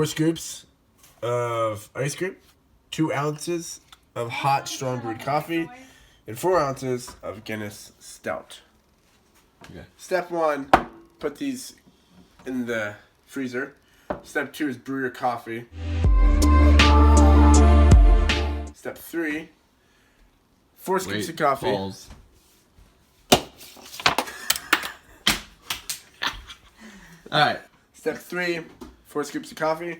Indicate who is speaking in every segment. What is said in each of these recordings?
Speaker 1: 4 scoops of ice cream, 2 ounces of hot strong brewed coffee, and 4 ounces of Guinness Stout.
Speaker 2: Okay.
Speaker 1: Step 1, put these in the freezer. Step 2 is brew your coffee. Step 3, 4 scoops of coffee.
Speaker 2: Balls. Alright.
Speaker 1: Step 3, 4 scoops of coffee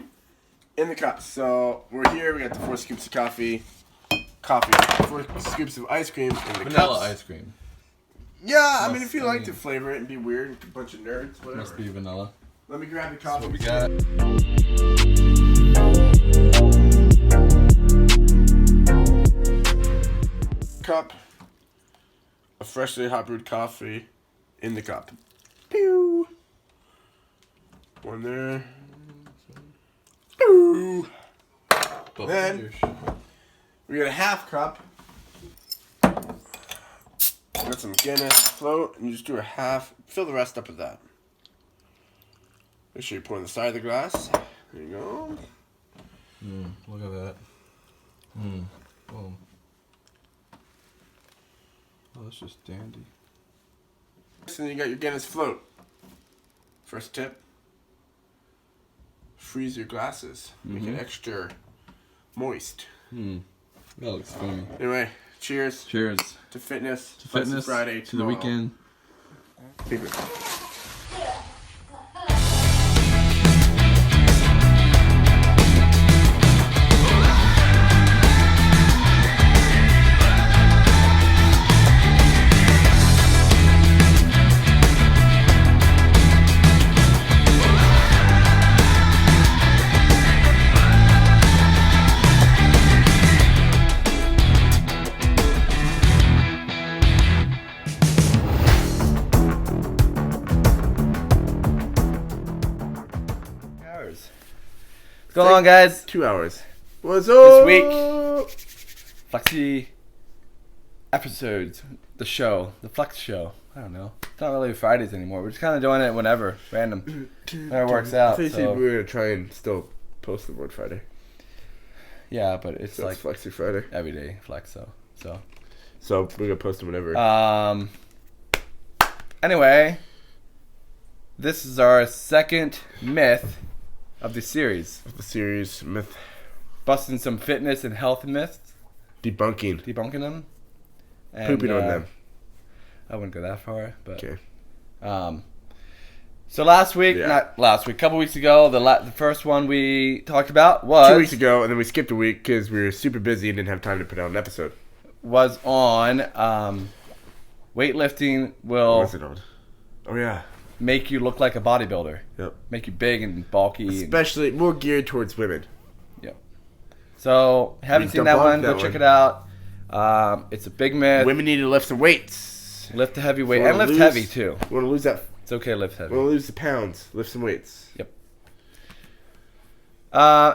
Speaker 1: in the cup. So we're here, we got the 4 scoops of coffee, 4 scoops of ice cream in the
Speaker 2: Vanilla
Speaker 1: cups.
Speaker 2: ice cream.
Speaker 1: Yeah, I mean, if you like to flavor it and be weird, a bunch of nerds, whatever.
Speaker 2: Must be vanilla.
Speaker 1: Let me grab the coffee.
Speaker 2: What we got?
Speaker 1: Cup of freshly hot brewed coffee in the cup. Pew! One there. Pew! Then we got a half cup. Got some Guinness Float, and you just do a half. Fill the rest up with that. Make sure you pour on the side of the glass. There you go.
Speaker 2: Look at that. Boom. Oh, that's just dandy.
Speaker 1: So then you got your Guinness Float. First tip. Freeze your glasses. Make it extra moist.
Speaker 2: That looks funny.
Speaker 1: Anyway, cheers.
Speaker 2: Cheers.
Speaker 1: To fitness.
Speaker 2: To fitness.
Speaker 1: Friday.
Speaker 2: To the weekend.
Speaker 1: Favorite.
Speaker 2: What's going on, guys?
Speaker 1: 2 hours. What's up?
Speaker 2: This week, Flexi episodes, the Flex show. I don't know. It's not really Fridays anymore. We're just kind of doing it whenever, random. Whenever it works out.
Speaker 1: I think we were going to try and still post the word Friday.
Speaker 2: Yeah, but it's
Speaker 1: So
Speaker 2: like
Speaker 1: it's Flexi Friday.
Speaker 2: everyday Flex, so.
Speaker 1: So we're going to post them whenever.
Speaker 2: Anyway, this is our second myth of the series.
Speaker 1: The series myth.
Speaker 2: Busting some fitness and health myths.
Speaker 1: Debunking
Speaker 2: them. And,
Speaker 1: Pooping on them.
Speaker 2: I wouldn't go that far, but...
Speaker 1: Okay.
Speaker 2: So a couple weeks ago, the first one we talked about was...
Speaker 1: 2 weeks ago, and then we skipped a week because we were super busy and didn't have time to put out an episode.
Speaker 2: Was on weightlifting will...
Speaker 1: What was it on? Oh, yeah.
Speaker 2: Make you look like a bodybuilder.
Speaker 1: Yep.
Speaker 2: Make you big and bulky.
Speaker 1: Especially more geared towards women.
Speaker 2: Yep. So, haven't seen that one, go check it out. It's a big myth.
Speaker 1: Women need to lift some weights.
Speaker 2: Lift a heavy weight. And lift heavy, too.
Speaker 1: We want to lose that.
Speaker 2: It's okay to lift heavy.
Speaker 1: We want to lose the pounds. Lift some weights.
Speaker 2: Yep.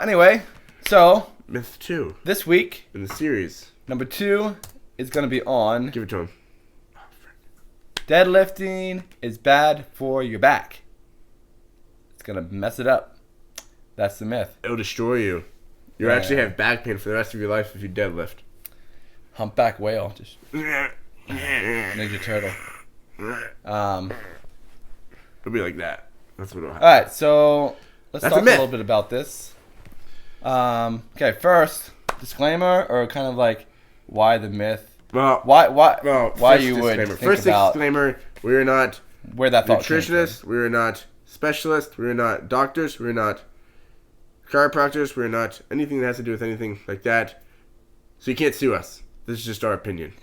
Speaker 2: Anyway, so.
Speaker 1: Myth 2.
Speaker 2: This week.
Speaker 1: In the series.
Speaker 2: Number 2 is going to be on.
Speaker 1: Give it to him.
Speaker 2: Deadlifting is bad for your back. It's going to mess it up. That's the myth.
Speaker 1: It'll destroy you. You'll actually have back pain for the rest of your life if you deadlift.
Speaker 2: Humpback whale. Just Ninja Turtle.
Speaker 1: It'll be like that. That's what it'll happen.
Speaker 2: Alright, so let's talk a little bit about this. Okay, first, disclaimer, or kind of like why the myth.
Speaker 1: Well,
Speaker 2: why
Speaker 1: you
Speaker 2: would
Speaker 1: think
Speaker 2: about
Speaker 1: disclaimer, we are not
Speaker 2: where that thought
Speaker 1: nutritionists, we are not specialists, we are not doctors, we are not chiropractors, we are not anything that has to do with anything like that. So you can't sue us. This is just our opinion.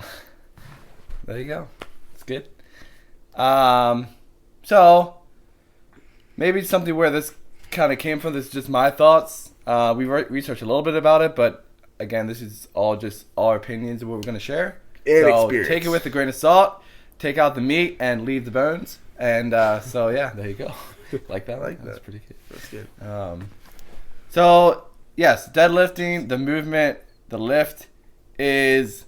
Speaker 2: There you go. It's good. So maybe it's something where this kind of came from. This is just my thoughts. We researched a little bit about it, but again, this is all just our opinions of what we're going to share.
Speaker 1: And
Speaker 2: so
Speaker 1: experience.
Speaker 2: Take it with a grain of salt. Take out the meat and leave the bones. And so yeah, there you go. Like that? That's pretty good.
Speaker 1: That's good.
Speaker 2: So yes, deadlifting, the movement, the lift is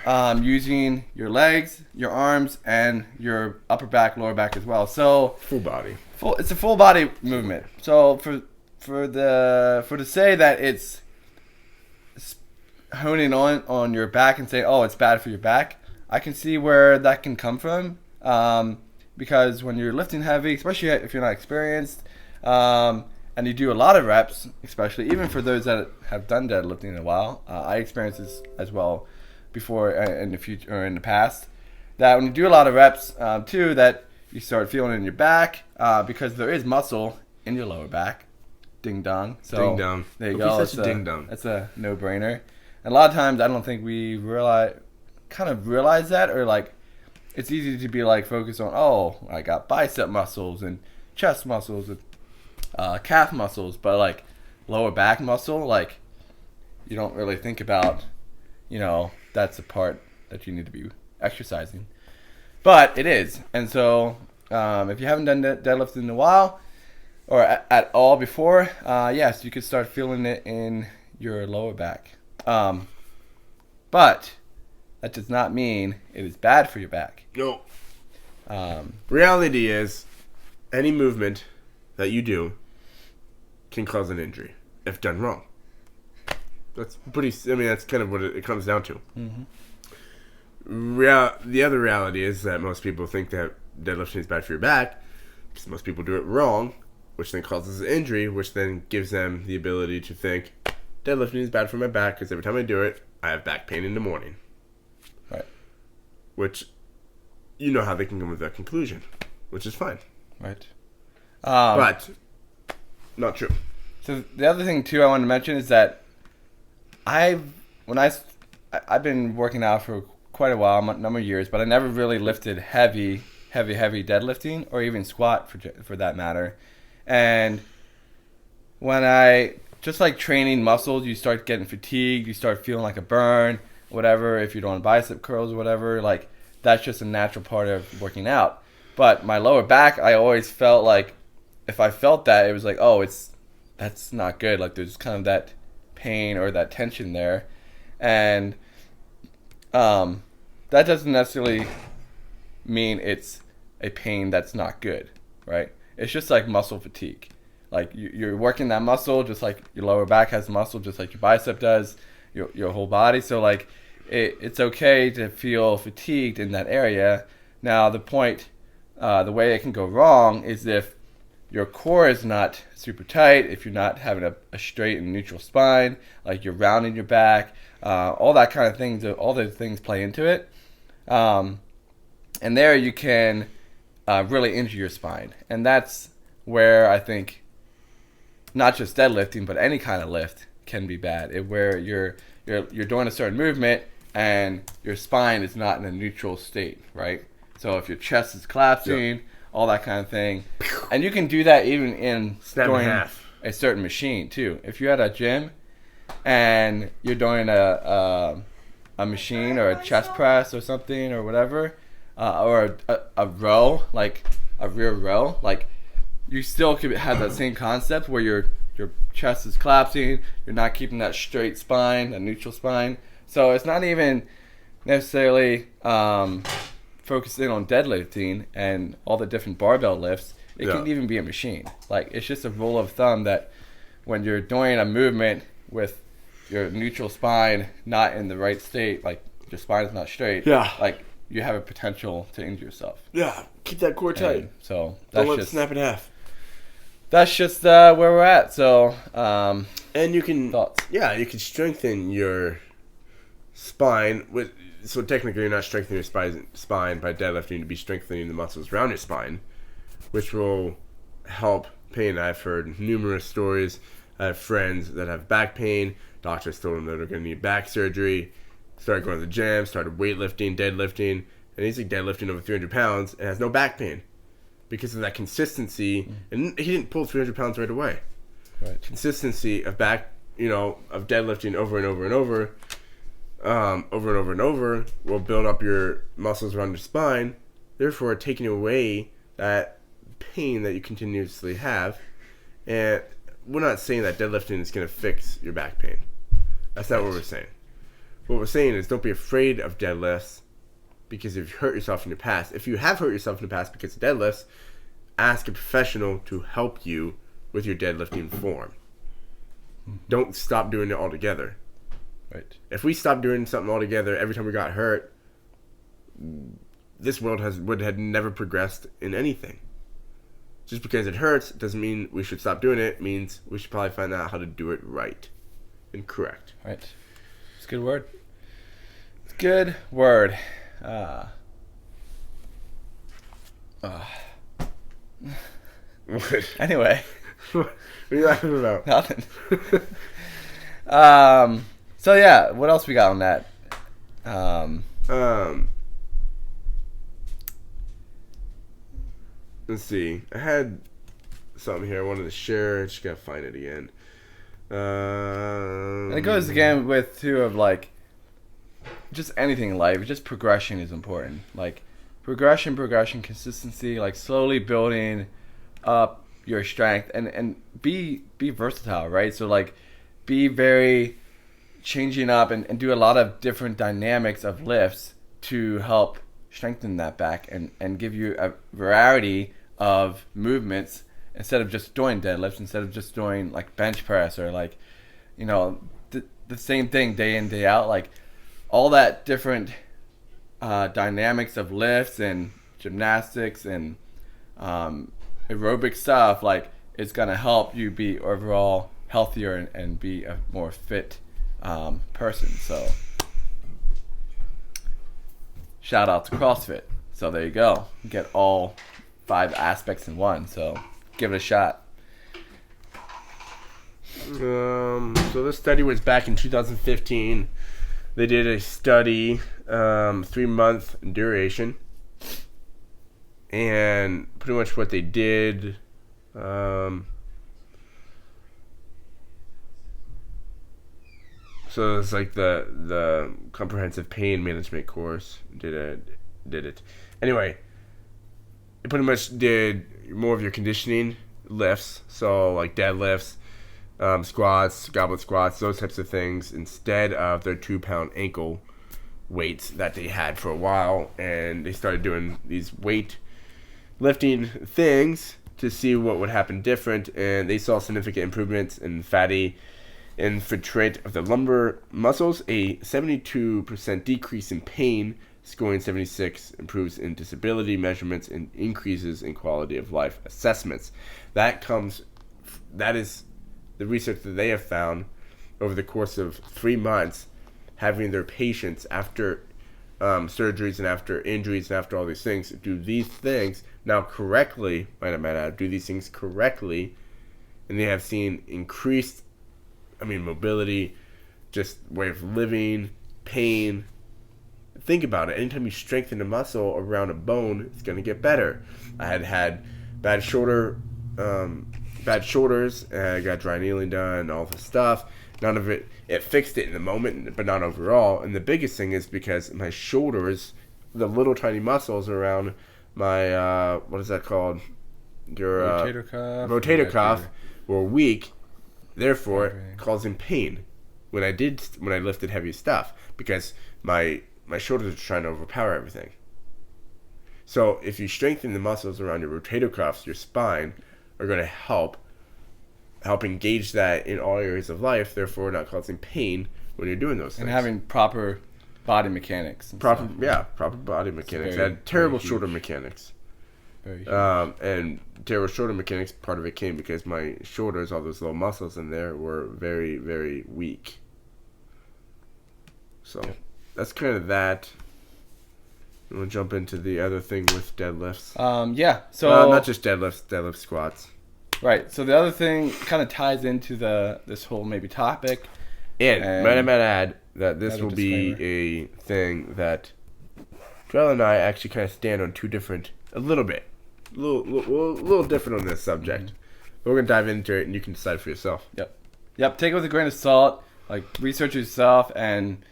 Speaker 2: using your legs, your arms, and your upper back, lower back as well. So
Speaker 1: Full body.
Speaker 2: It's a full body movement. So for to say that it's honing on your back and saying, oh, it's bad for your back, I can see where that can come from. Because when you're lifting heavy, especially if you're not experienced, and you do a lot of reps, especially even for those that have done deadlifting in a while, I experienced this as well before in the future or in the past, that when you do a lot of reps too, that you start feeling it in your back because there is muscle in your lower back. Ding dong. So
Speaker 1: Ding dong.
Speaker 2: there you
Speaker 1: Don't
Speaker 2: go.
Speaker 1: be such a ding dong.
Speaker 2: That's a no-brainer. And a lot of times I don't think we realize that, or like it's easy to be like focused on, oh, I got bicep muscles and chest muscles and calf muscles, but like lower back muscle, like you don't really think about, that's the part that you need to be exercising, but it is. And so if you haven't done deadlifts in a while or at all before, yes, you could start feeling it in your lower back, but that does not mean it is bad for your back.
Speaker 1: No. Reality is, any movement that you do can cause an injury if done wrong. That's that's kind of what it comes down to.
Speaker 2: Mm-hmm.
Speaker 1: The other reality is that most people think that deadlifting is bad for your back, because most people do it wrong, which then causes an injury, which then gives them the ability to think deadlifting is bad for my back because every time I do it, I have back pain in the morning.
Speaker 2: Right.
Speaker 1: Which, you know how they can come with that conclusion, which is fine.
Speaker 2: Right.
Speaker 1: But not true.
Speaker 2: So the other thing too I wanted to mention is that I've been working out for quite a while, a number of years, but I never really lifted heavy deadlifting or even squat for that matter. And when I just like training muscles, you start getting fatigued, you start feeling like a burn, whatever. If you're doing bicep curls or whatever, like that's just a natural part of working out. But my lower back, I always felt like if I felt that, it was like, oh, that's not good. Like there's kind of that pain or that tension there. And that doesn't necessarily mean it's a pain that's not good, right? It's just like muscle fatigue. Like you're working that muscle just like your lower back has muscle, just like your bicep does, your whole body. So like it's okay to feel fatigued in that area. Now the way it can go wrong is if your core is not super tight, if you're not having a straight and neutral spine, like you're rounding your back, all that kind of things, all those things play into it. And there you can really injure your spine. And that's where I think not just deadlifting, but any kind of lift can be bad. Where you're doing a certain movement and your spine is not in a neutral state, right? So if your chest is collapsing, all that kind of thing. And you can do that even in doing a certain machine too. If you're at a gym and you're doing a machine or a chest press or something or whatever, or a row, like a rear row, like you still could have that same concept where your chest is collapsing, you're not keeping that straight spine, a neutral spine. So it's not even necessarily focusing on deadlifting and all the different barbell lifts. It can even be a machine. Like it's just a rule of thumb that when you're doing a movement with your neutral spine not in the right state, like your spine is not straight, like you have a potential to injure yourself.
Speaker 1: Yeah, keep that core tight.
Speaker 2: And so
Speaker 1: don't let it snap in half.
Speaker 2: That's just where we're at. So
Speaker 1: and you can
Speaker 2: thoughts.
Speaker 1: You can strengthen your spine with. So technically, you're not strengthening your spine by deadlifting. To be strengthening the muscles around your spine, which will help pain. I've heard numerous stories. I have friends that have back pain. Doctors told them that they're going to need back surgery. Started going to the gym. Started weightlifting, deadlifting, and he's like deadlifting over 300 pounds and has no back pain because of that consistency. And he didn't pull 300 pounds right away.
Speaker 2: Right.
Speaker 1: Consistency of back, of deadlifting over and over and over. Over and over will build up your muscles around your spine, therefore taking away that pain that you continuously have. And we're not saying that deadlifting is going to fix your back pain. That's not what we're saying. What we're saying is don't be afraid of deadlifts, because if you hurt yourself in the past, if you have hurt yourself in the past because of deadlifts, ask a professional to help you with your deadlifting form. Don't stop doing it altogether.
Speaker 2: Right.
Speaker 1: If we stopped doing something altogether every time we got hurt, this world would have never progressed in anything. Just because it hurts doesn't mean we should stop doing it. It means we should probably find out how to do it right and correct.
Speaker 2: Right. It's a good word. It's a good word. Anyway.
Speaker 1: What are you laughing about?
Speaker 2: Nothing. So yeah, what else we got on that?
Speaker 1: Let's see. I had something here I wanted to share. Just gotta find it again.
Speaker 2: And it goes again with too of like just anything in life. Just progression is important. Like progression, consistency. Like slowly building up your strength and be versatile, right? So like be very changing up and do a lot of different dynamics of lifts to help strengthen that back and give you a variety of movements instead of just doing deadlifts, instead of just doing like bench press or like, you know, the same thing day in, day out. Like all that different dynamics of lifts and gymnastics and aerobic stuff, like it's going to help you be overall healthier and be a more fit person. So shout out to CrossFit. So there you go. You get all 5 aspects in one. So give it a shot.
Speaker 1: So this study was back in 2015. They did a study, 3-month duration, and pretty much what they did. So it's like the comprehensive pain management course did it. Anyway, it pretty much did more of your conditioning lifts, so like deadlifts, squats, goblet squats, those types of things, instead of their 2-pound ankle weights that they had for a while. And they started doing these weight lifting things to see what would happen different, and they saw significant improvements in fatty infiltrate of the lumbar muscles, a 72% decrease in pain, scoring 76 improves in disability measurements and increases in quality of life assessments. That is the research that they have found over the course of 3 months, having their patients after surgeries and after injuries and after all these things do these things now correctly, might add, do these things correctly, and they have seen increased mobility, just way of living, pain. Think about it. Anytime you strengthen a muscle around a bone, it's going to get better. I had bad shoulders, and I got dry needling done, all this stuff. None of it fixed it in the moment, but not overall. And the biggest thing is because my shoulders, the little tiny muscles around my, what is that called? Your rotator cuff were weak, therefore causing pain when I lifted heavy stuff, because my shoulders are trying to overpower everything. So if you strengthen the muscles around your rotator cuffs, your spine are going to help engage that in all areas of life, therefore not causing pain when you're doing those things.
Speaker 2: And having proper body mechanics.
Speaker 1: Proper body mechanics. I had terrible shoulder mechanics.
Speaker 2: Very huge.
Speaker 1: And terrible shoulder mechanics, part of it came because my shoulders, all those little muscles in there, were very, very weak. So that's kind of that. I'm going to jump into the other thing with deadlifts.
Speaker 2: Yeah. So
Speaker 1: not just deadlift squats.
Speaker 2: Right. So the other thing kind of ties into this whole maybe topic.
Speaker 1: And might I add that this will be a thing that Joel and I actually kind of stand on 2 different, a little different on this subject. Mm-hmm. But we're going to dive into it and you can decide for yourself.
Speaker 2: Yep. Take it with a grain of salt. Like, research yourself and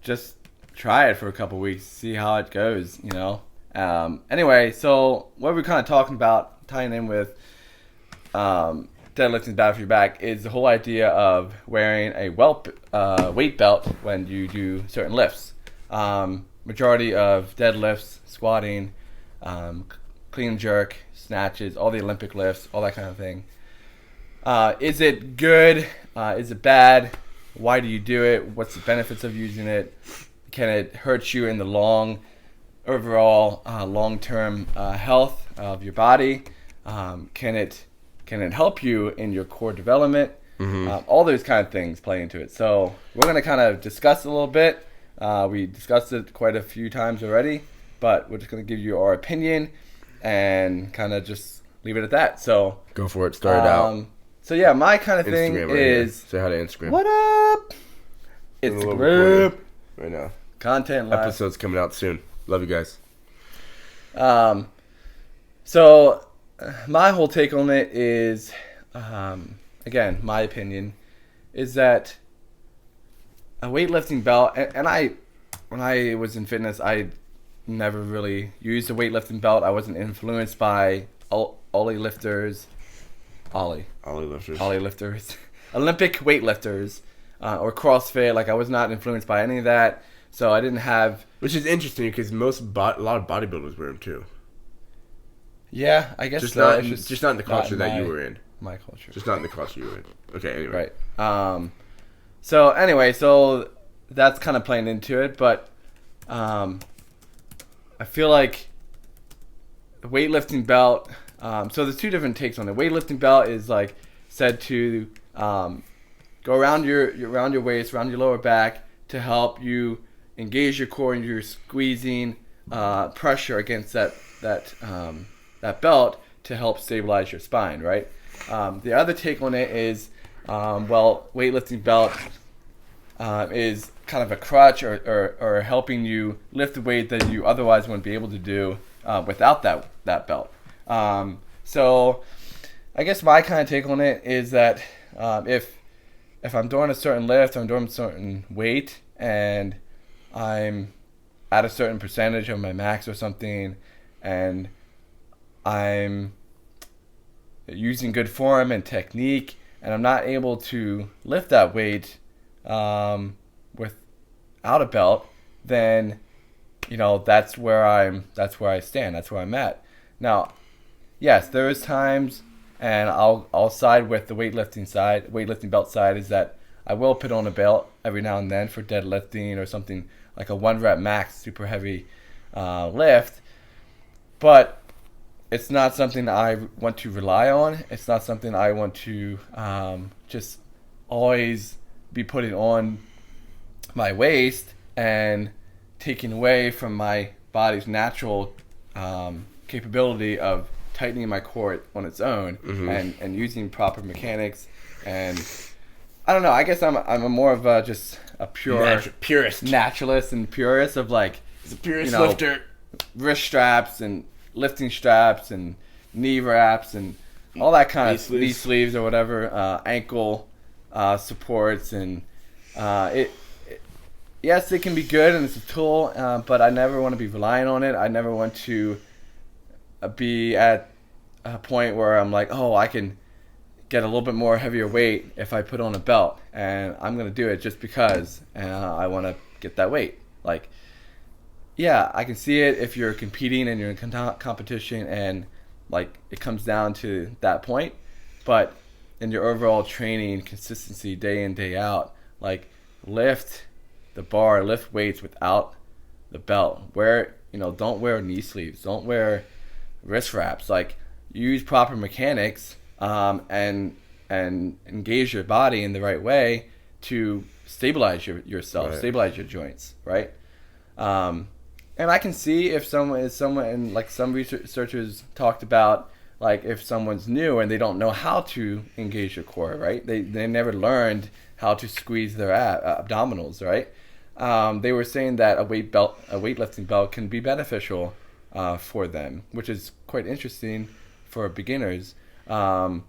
Speaker 2: just try it for a couple weeks. See how it goes, you know. Anyway, so what we're kind of talking about, tying in with deadlifting is bad for your back, is the whole idea of wearing a weight belt when you do certain lifts. Majority of deadlifts, squatting, clean and jerk, snatches, all the Olympic lifts, all that kind of thing, Is it good? Is it bad? Why do you do it? What's the benefits of using it? Can it hurt you in the overall long-term health of your body? Can it help you in your core development? All those kind of things play into it. So we're going to kind of discuss it a little bit. We discussed it quite a few times already, but we're just going to give you our opinion and kind of just leave it at that. So
Speaker 1: go for it. Start it out.
Speaker 2: So yeah, my kind of thing
Speaker 1: Instagram
Speaker 2: is
Speaker 1: say hi to Instagram.
Speaker 2: What up? Instagram
Speaker 1: right now.
Speaker 2: Content live.
Speaker 1: Episodes coming out soon. Love you guys.
Speaker 2: So my whole take on it is, again, my opinion is that a weightlifting belt, and when I was in fitness, I never really used a weightlifting belt. I wasn't influenced by Ollie lifters, Olympic weightlifters, or CrossFit. Like, I was not influenced by any of that, so I didn't have.
Speaker 1: Which is interesting because a lot of bodybuilders wear them too.
Speaker 2: Yeah, I guess
Speaker 1: just not in the culture that you were in.
Speaker 2: My culture.
Speaker 1: Just not in the culture you were in. Okay, anyway.
Speaker 2: Right. So anyway, so that's kind of playing into it, but I feel like the weightlifting belt. So there's two different takes on it. Weightlifting belt is like said to go around your waist, around your lower back to help you engage your core, and you're squeezing pressure against that belt to help stabilize your spine, right? The other take on it is, weightlifting belt is kind of a crutch or helping you lift the weight that you otherwise wouldn't be able to do without that belt. So I guess my kind of take on it is that if I'm doing a certain lift, I'm doing a certain weight, and I'm at a certain percentage of my max or something, and I'm using good form and technique, and I'm not able to lift that weight without a belt, then that's where I stand. That's where I'm at. Now, yes, there is times, and I'll side with the weightlifting belt side, is that I will put on a belt every now and then for deadlifting or something like a 1 rep max super heavy lift, but it's not something I want to rely on. It's not something I want to just always be putting on my waist and taking away from my body's natural capability of tightening my core on its own, and using proper mechanics. And I don't know, I guess I'm a more of just a
Speaker 1: purist,
Speaker 2: naturalist and purist of like,
Speaker 1: he's a purist lifter.
Speaker 2: Wrist straps and lifting straps and knee wraps and all that kind of knee sleeves or whatever, ankle supports, and yes, it can be good and it's a tool, but I never want to be relying on it. I never want to be at a point where I'm like, oh, I can get a little bit more heavier weight if I put on a belt, and I'm going to do it just because I want to get that weight. Like, yeah, I can see it if you're competing and you're in competition and like it comes down to that point, but in your overall training consistency day in, day out, like lift the bar, lift weights without the belt. Don't wear knee sleeves, don't wear wrist wraps. Like, use proper mechanics and engage your body in the right way to stabilize yourself, right. Stabilize your joints, right? And I can see if someone, like some researchers talked about, like if someone's new and they don't know how to engage your core, right? They never learned how to squeeze their abdominals, right? They were saying that a weightlifting belt can be beneficial for them, which is quite interesting for beginners. And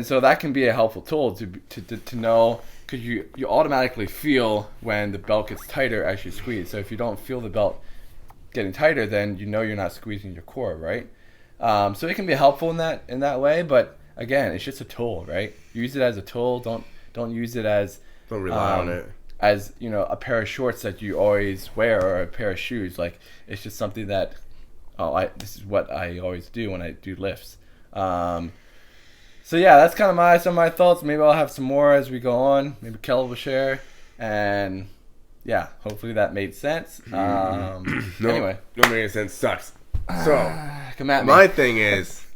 Speaker 2: so that can be a helpful tool to know, because you automatically feel when the belt gets tighter as you squeeze. So if you don't feel the belt getting tighter, then you're not squeezing your core, right? So it can be helpful in that way, but again, it's just a tool, right? Use it as a tool. Don't use it as,
Speaker 1: don't rely on it
Speaker 2: as a pair of shorts that you always wear, or a pair of shoes. Like, it's just something that this is what I always do when I do lifts. So yeah, that's kind of some of my thoughts. Maybe I'll have some more as we go on. Maybe Kel will share, and yeah, hopefully that made sense.
Speaker 1: No,
Speaker 2: Anyway,
Speaker 1: no making sense sucks. So
Speaker 2: come at me.
Speaker 1: my thing is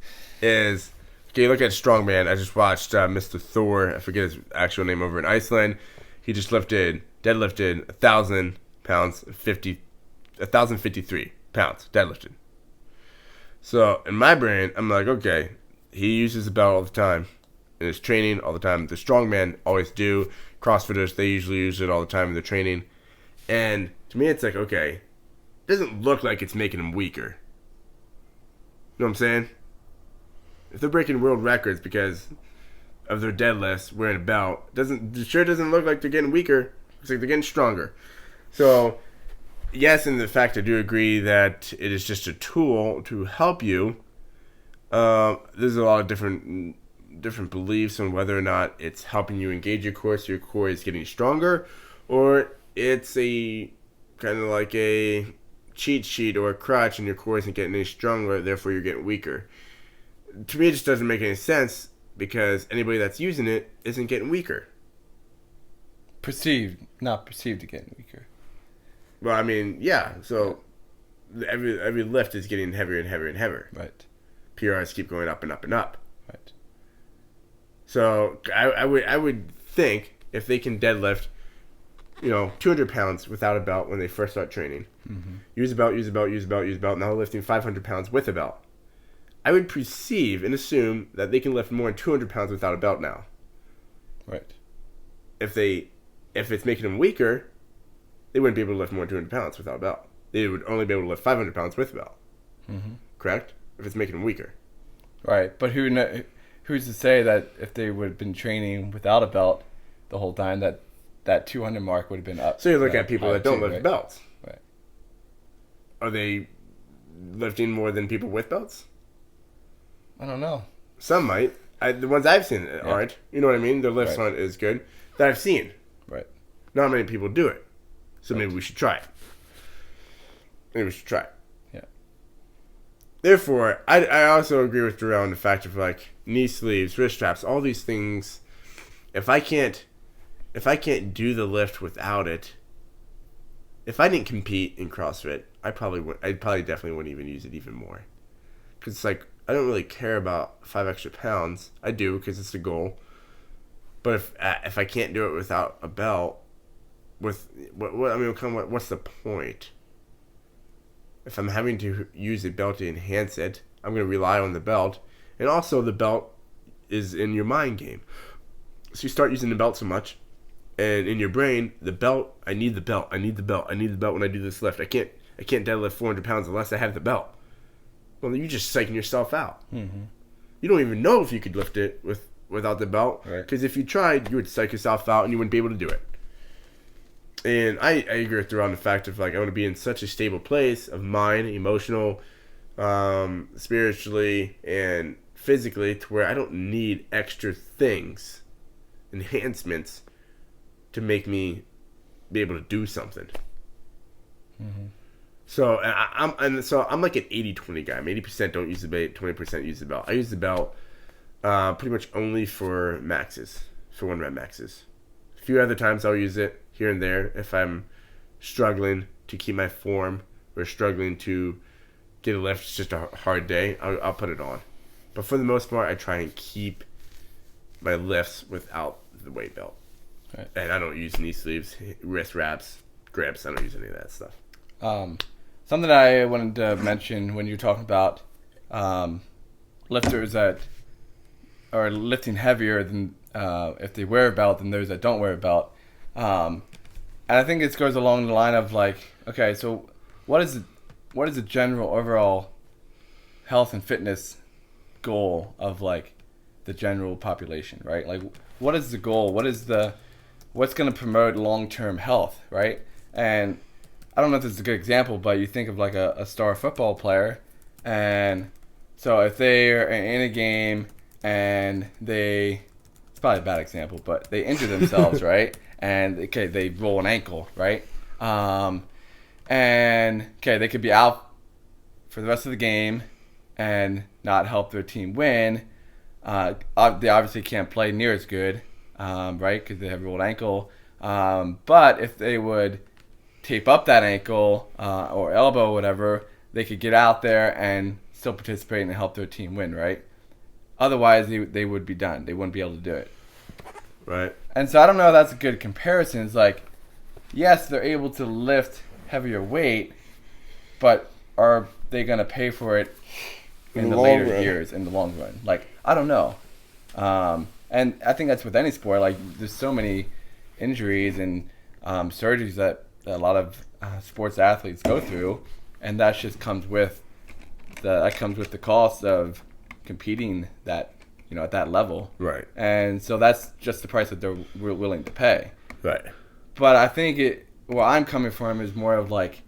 Speaker 1: okay. Look at strongman. I just watched Mr. Thor. I forget his actual name over in Iceland. He just deadlifted 1,000 pounds, 1,053 pounds deadlifted. So in my brain, I'm like, okay, he uses the belt all the time in his training all the time. The strongman always do. CrossFitters, they usually use it all the time in their training. And to me, it's like, okay, it doesn't look like it's making him weaker. You know what I'm saying? If they're breaking world records because of their deadlifts wearing a belt, it sure doesn't look like they're getting weaker. Looks like they're getting stronger. So, yes, in the fact I do agree that it is just a tool to help you. There's a lot of different beliefs on whether or not it's helping you engage your core, so your core is getting stronger, or it's a kind of like a cheat sheet or a crutch, and your core isn't getting any stronger, therefore you're getting weaker. To me, it just doesn't make any sense because anybody that's using it isn't getting weaker.
Speaker 2: Not perceived to get weaker.
Speaker 1: Well, I mean, yeah. So every lift is getting heavier and heavier and heavier.
Speaker 2: Right.
Speaker 1: PRs keep going up and up and up.
Speaker 2: Right.
Speaker 1: So I would think if they can deadlift, 200 pounds without a belt when they first start training, use a belt, now lifting 500 pounds with a belt. I would perceive and assume that they can lift more than 200 pounds without a belt now.
Speaker 2: Right.
Speaker 1: If it's making them weaker, they wouldn't be able to lift more than 200 pounds without a belt. They would only be able to lift 500 pounds with a belt. Mm-hmm. Correct? If it's making them weaker.
Speaker 2: Right. But who's to say that if they would have been training without a belt the whole time, that 200 mark would have been up?
Speaker 1: So you look at people that don't lift belts.
Speaker 2: Right.
Speaker 1: Are they lifting more than people with belts?
Speaker 2: I don't know.
Speaker 1: Some might. The ones I've seen aren't. You know what I mean? Their lift front is good. That I've seen.
Speaker 2: Right.
Speaker 1: Not many people do it. So maybe we should try it.
Speaker 2: Yeah.
Speaker 1: Therefore, I also agree with Darrell on the fact of like knee sleeves, wrist straps, all these things. If I can't do the lift without it, if I didn't compete in CrossFit, I probably definitely wouldn't even use it even more. Because it's like, I don't really care about 5 extra pounds. I do because it's the goal. But if I can't do it without a belt, what's the point? If I'm having to use a belt to enhance it, I'm going to rely on the belt. And also the belt is in your mind game. So you start using the belt so much, and in your brain, the belt, I need the belt when I do this lift. I can't deadlift 400 pounds unless I have the belt. Well, you're just psyching yourself out. Mm-hmm. You don't even know if you could lift it without the belt. Because if you tried, you would psych yourself out and you wouldn't be able to do it. And I agree with Darrell on the fact of like I want to be in such a stable place of mind, emotional, spiritually, and physically to where I don't need extra things, enhancements, to make me be able to do something. Mm-hmm. So I'm like an 80-20 guy. I'm 80% don't use the belt, 20% use the belt. I use the belt pretty much only for maxes, for 1 rep maxes. A few other times I'll use it here and there if I'm struggling to keep my form or struggling to get a lift. It's just a hard day. I'll put it on. But for the most part, I try and keep my lifts without the weight belt. Right. And I don't use knee sleeves, wrist wraps, grips. I don't use any of that stuff.
Speaker 2: Something I wanted to mention when you're talking about lifters that are lifting heavier than if they wear a belt than those that don't wear a belt. And I think it goes along the line of like, okay, so what is the general overall health and fitness goal of like the general population, right? Like, what is the goal? What's going to promote long-term health, right? And I don't know if this is a good example, but you think of like a star football player, and so if they are in a game and it's probably a bad example, but they injure themselves, right? And okay, they roll an ankle, right? And okay, they could be out for the rest of the game and not help their team win, They obviously can't play near as good, right? Because they have a rolled ankle. But if they would tape up that ankle or elbow or whatever, they could get out there and still participate and help their team win, right? Otherwise, they would be done. They wouldn't be able to do it.
Speaker 1: Right.
Speaker 2: And so I don't know if that's a good comparison. It's like, yes, they're able to lift heavier weight, but are they going to pay for it in the later years, in the long run? Like, I don't know. And I think that's with any sport. Like, there's so many injuries and surgeries that a lot of sports athletes go through, and that just comes with the cost of competing that, at that level.
Speaker 1: Right.
Speaker 2: And so that's just the price that they're willing to pay.
Speaker 1: Right.
Speaker 2: But I think where I'm coming from is more of like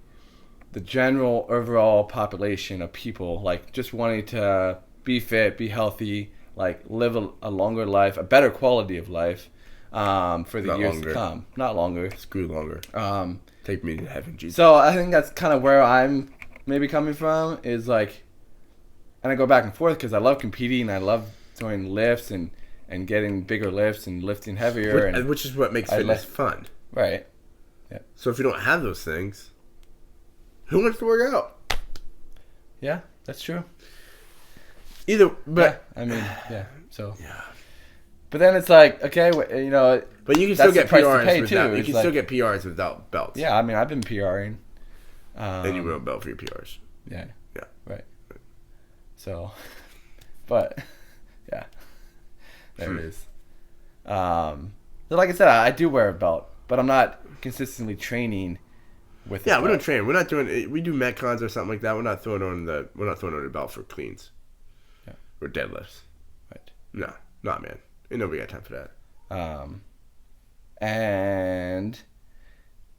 Speaker 2: the general overall population of people, like just wanting to be fit, be healthy, like live a longer life, a better quality of life for the
Speaker 1: Not
Speaker 2: years
Speaker 1: longer.
Speaker 2: to come. Not longer.
Speaker 1: Screw longer. Take me to heaven, Jesus.
Speaker 2: So I think that's kind of where I'm maybe coming from, is like, and I go back and forth because I love competing. I love doing lifts and getting bigger lifts and lifting heavier.
Speaker 1: Which is what makes fitness fun.
Speaker 2: Right. Yeah.
Speaker 1: So if you don't have those things, who wants to work out?
Speaker 2: Yeah, that's true.
Speaker 1: But
Speaker 2: yeah, I mean, yeah. So.
Speaker 1: Yeah.
Speaker 2: But then it's like, okay,
Speaker 1: But you can still get
Speaker 2: price to
Speaker 1: PRs
Speaker 2: pay,
Speaker 1: without.
Speaker 2: too.
Speaker 1: You
Speaker 2: It's
Speaker 1: can
Speaker 2: like-
Speaker 1: still get PRs without belts.
Speaker 2: Yeah, I mean, I've been PRing.
Speaker 1: And you will belt for your PRs.
Speaker 2: Yeah.
Speaker 1: Yeah.
Speaker 2: Right. So, but yeah, there it is. So like I said, I do wear a belt, but I'm not consistently training with.
Speaker 1: Yeah,
Speaker 2: a
Speaker 1: we
Speaker 2: belt.
Speaker 1: don't train. We're not doing. We do metcons or something like that. We're not throwing on the belt for cleans.
Speaker 2: Yeah.
Speaker 1: Or deadlifts.
Speaker 2: Right.
Speaker 1: No, not man. Ain't nobody got time for that.
Speaker 2: And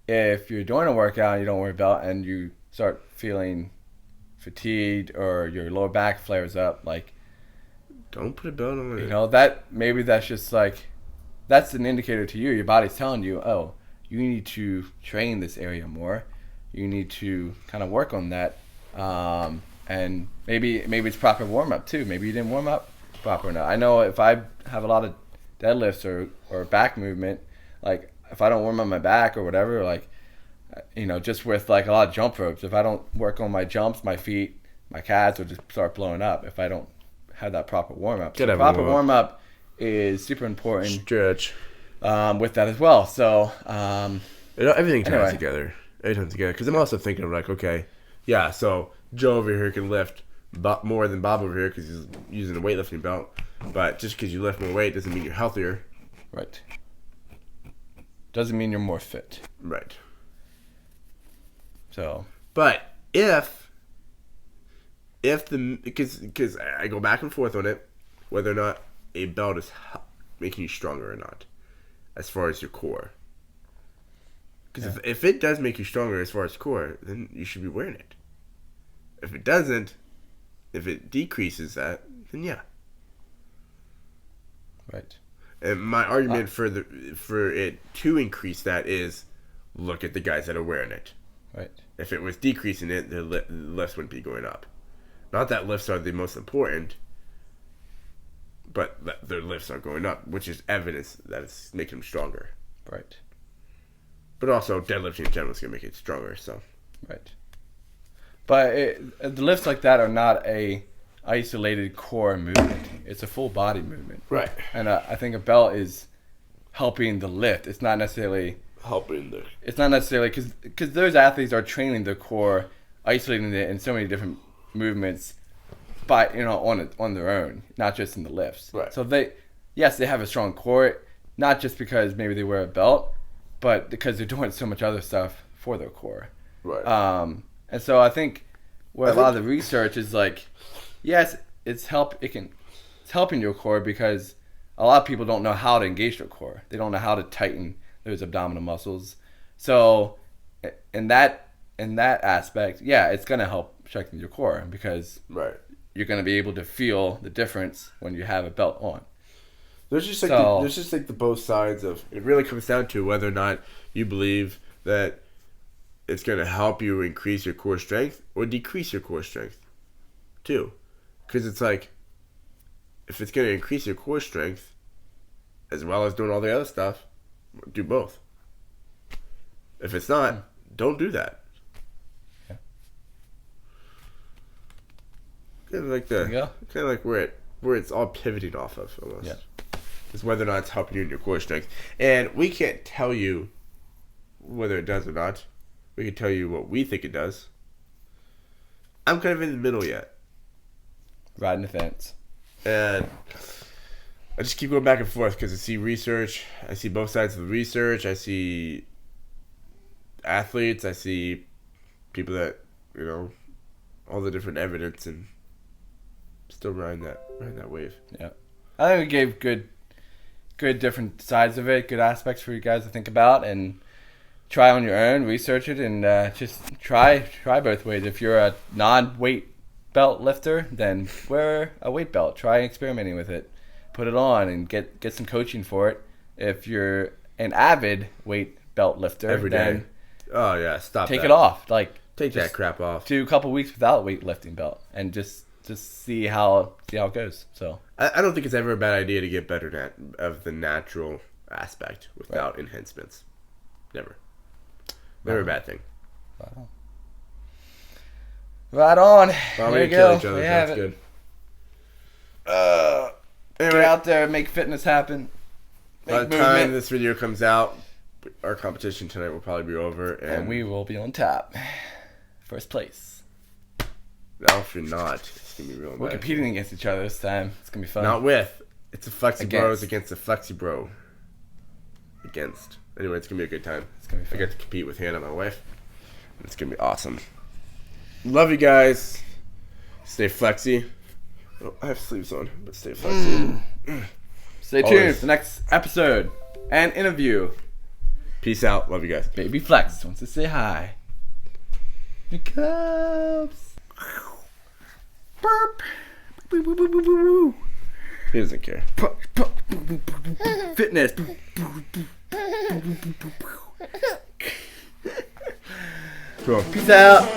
Speaker 2: if you're doing a workout and you don't wear a belt and you start feeling fatigued or your lower back flares up, like,
Speaker 1: Don't put a belt on it.
Speaker 2: that maybe that's just like, that's an indicator to you. Your body's telling you, oh, you need to train this area more. You need to kind of work on that. And maybe it's proper warm up too. Maybe you didn't warm up proper enough. I know if I have a lot of deadlifts or back movement, like if I don't warm up my back or whatever, like, just with like a lot of jump ropes, if I don't work on my jumps, my feet, my calves will just start blowing up if I don't have that proper warm up. So proper warm up is super important.
Speaker 1: Stretch.
Speaker 2: With that as well. So
Speaker 1: Everything ties
Speaker 2: Anyway.
Speaker 1: together. Everything ties together. Because I'm also thinking of like, okay, yeah, so Joe over here can lift more than Bob over here because he's using a weightlifting belt. But just because you lift more weight doesn't mean you're healthier.
Speaker 2: right. Doesn't mean you're more fit.
Speaker 1: Right.
Speaker 2: So
Speaker 1: But if because I go back and forth on it, whether or not a belt is making you stronger or not, as far as your core. Because if it does make you stronger as far as core, then you should be wearing it. If it doesn't, if it decreases that, then yeah.
Speaker 2: right.
Speaker 1: And my argument for it to increase that is, look at the guys that are wearing it.
Speaker 2: Right.
Speaker 1: If it was decreasing it, the lifts wouldn't be going up. Not that lifts are the most important, but that their lifts are going up, which is evidence that it's making them stronger.
Speaker 2: Right.
Speaker 1: But also, deadlifting in general is going to make it stronger. So,
Speaker 2: Right. But the lifts like that are not a isolated core movement. It's a full body movement.
Speaker 1: right,
Speaker 2: And I think a belt is helping the lift. It's not necessarily
Speaker 1: helping the
Speaker 2: because those athletes are training their core, isolating it in so many different movements by on their own, not just in the lifts.
Speaker 1: Right.
Speaker 2: So they have a strong core, not just because maybe they wear a belt, but because they're doing so much other stuff for their core.
Speaker 1: right.
Speaker 2: And so I think a lot of the research is like, yes, it's helping your core because a lot of people don't know how to engage their core. They don't know how to tighten those abdominal muscles. So in that aspect, yeah, it's going to help strengthen your core because
Speaker 1: Right.
Speaker 2: you're going to be able to feel the difference when you have a belt on.
Speaker 1: There's just like the both sides of it. Really comes down to whether or not you believe that it's going to help you increase your core strength or decrease your core strength, too. Because it's like, if it's going to increase your core strength, as well as doing all the other stuff, do both. If it's not, don't do that.
Speaker 2: Yeah.
Speaker 1: Kind of like where it's all pivoting off of almost.
Speaker 2: Yeah.
Speaker 1: Is whether or not it's helping you in your core strength. And we can't tell you whether it does or not. We can tell you what we think it does. I'm kind of in the middle yet.
Speaker 2: Riding the fence.
Speaker 1: And I just keep going back and forth because I see research. I see both sides of the research. I see athletes. I see people that, all the different evidence, and still riding that wave.
Speaker 2: Yeah. I think we gave good different sides of it, good aspects for you guys to think about and try on your own, research it, and just try both ways. If you're a non-weight belt lifter, then wear a weight belt. Try experimenting with it. Put it on and get some coaching for it. If you're an avid weight belt lifter,
Speaker 1: Every day.
Speaker 2: then
Speaker 1: Oh yeah, stop.
Speaker 2: take
Speaker 1: that.
Speaker 2: it off.
Speaker 1: Take that crap off.
Speaker 2: Do a couple weeks without a weightlifting belt and just see how it goes. So
Speaker 1: I don't think it's ever a bad idea to get better of the natural aspect without enhancements. Never a bad thing.
Speaker 2: Right on.
Speaker 1: Well,
Speaker 2: There
Speaker 1: we
Speaker 2: you
Speaker 1: kill
Speaker 2: go.
Speaker 1: each other.
Speaker 2: We
Speaker 1: That's
Speaker 2: have it.
Speaker 1: good. Anyway,
Speaker 2: Get out there, make fitness happen.
Speaker 1: by
Speaker 2: Make
Speaker 1: the time
Speaker 2: movement,
Speaker 1: this video comes out, our competition tonight will probably be over,
Speaker 2: and we will be on top. First place.
Speaker 1: No, if you're not, it's gonna be real.
Speaker 2: We're
Speaker 1: bad.
Speaker 2: competing against each other this time. It's gonna be fun.
Speaker 1: Not with. It's a Flexi Bros
Speaker 2: Against.
Speaker 1: against a Flexi Bro. Against. Anyway, it's gonna be a good time.
Speaker 2: It's gonna be
Speaker 1: I
Speaker 2: fun.
Speaker 1: get to compete with Hannah, my wife. It's gonna be awesome. Love you guys. Stay flexy. Oh, I have sleeves on, but stay flexy.
Speaker 2: Stay tuned
Speaker 1: Always.
Speaker 2: for the next episode and interview.
Speaker 1: Peace out. Love you guys.
Speaker 2: Baby Flex wants to say hi. Here it comes. Burp. Woo, woo, woo, woo, woo, woo.
Speaker 1: He doesn't care.
Speaker 2: Fitness.
Speaker 1: Cool.
Speaker 2: Peace out.